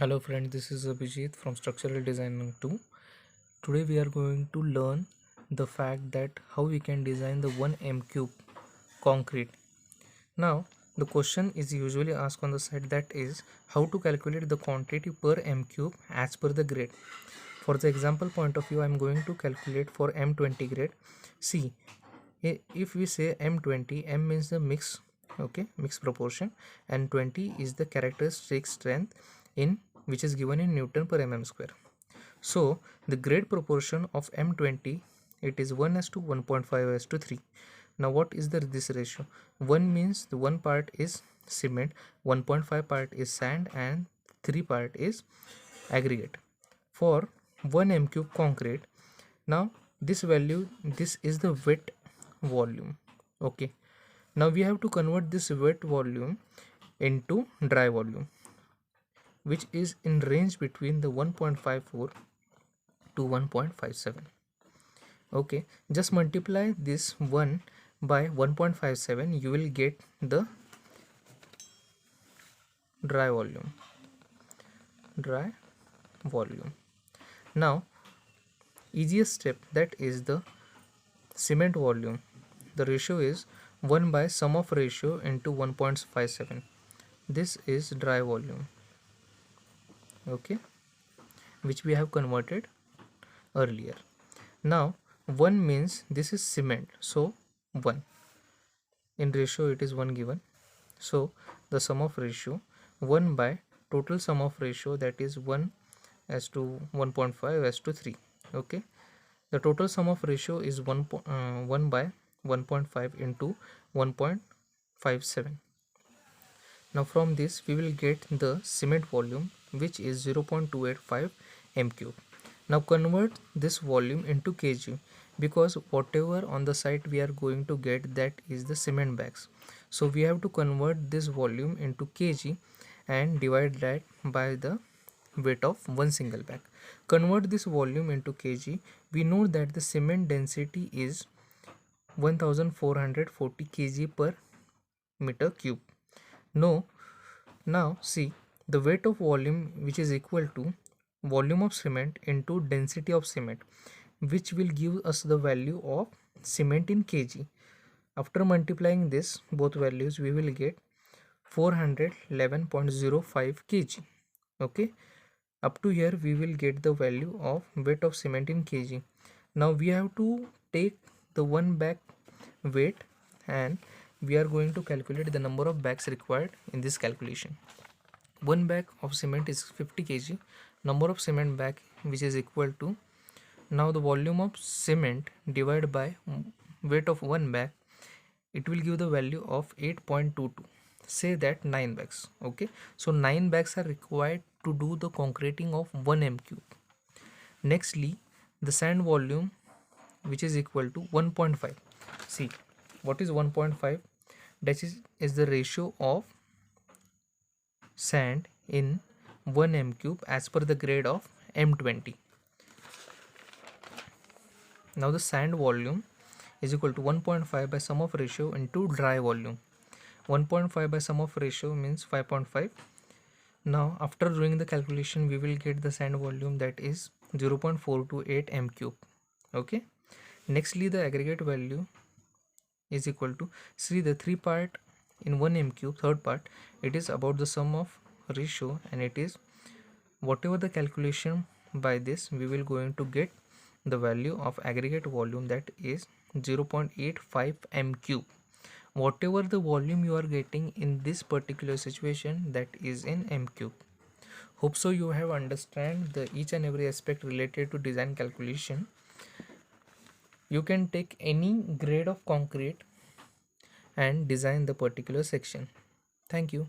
Hello friend, this is Abhijit from Structural Design 2. Today we are going to learn the fact that how we can design the 1 m cube concrete. Now the question is usually asked on the side, that is how to calculate the quantity per m cube as per the grade. For the example point of view, I am going to calculate for M20 grade. See, if we say M20, M means the mix, okay, mix proportion, and 20 is the characteristic strength in which is given in Newton per mm square. So the grade proportion of M20, it is 1 as to 1.5 as to 3. Now what is this ratio? 1 means the 1 part is cement, 1.5 part is sand, and 3 part is aggregate. For 1 m cube concrete, now this value, this is the wet volume. Okay, now we have to convert this wet volume into dry volume, which is in range between the 1.54 to 1.57. Okay, just multiply this 1 by 1.57, you will get the dry volume. Now easiest step, that is the cement volume. The ratio is 1 by sum of ratio into 1.57. This is dry volume, okay, which we have converted earlier. Now 1 means this is cement, so 1 in ratio, it is 1 given, so the sum of ratio 1 by total sum of ratio, that is 1 as to 1.5 as to 3. Okay, the total sum of ratio is 1 by 1.5 into 1.57. Now from this we will get the cement volume, which is 0.285 m cube. Now convert this volume into kg, because whatever on the site we are going to get, that is the cement bags. So we have to convert this volume into kg and divide that by the weight of one single bag. Convert this volume into kg. We know that the cement density is 1440 kg per meter cube. Now see, the weight of volume, which is equal to volume of cement into density of cement, which will give us the value of cement in kg. After multiplying this both values, we will get 411.05 kg. Okay, up to here we will get the value of weight of cement in kg. Now we have to take the one bag weight, and we are going to calculate the number of bags required in this calculation. One bag of cement is 50 kg. Number of cement bag, which is equal to, now the volume of cement divided by weight of one bag, it will give the value of 8.22. Say that 9 bags. Okay, so 9 bags are required to do the concreting of 1 m cube. Nextly, the sand volume, which is equal to 1.5. See, what is 1.5? That is the ratio of sand in 1 m cube as per the grade of M20. Now the sand volume is equal to 1.5 by sum of ratio into dry volume. 1.5 by sum of ratio means 5.5. Now after doing the calculation, we will get the sand volume, that is 0.428 m cube. Okay, nextly the aggregate value is equal to, see, the 3 part in 1 m cube, third part, it is about the sum of ratio, and it is whatever the calculation by this, we will going to get the value of aggregate volume, that is 0.85 m cube. Whatever the volume you are getting in this particular situation, that is in m cube. Hope so you have understand the each and every aspect related to design calculation. You can take any grade of concrete and design the particular section. Thank you.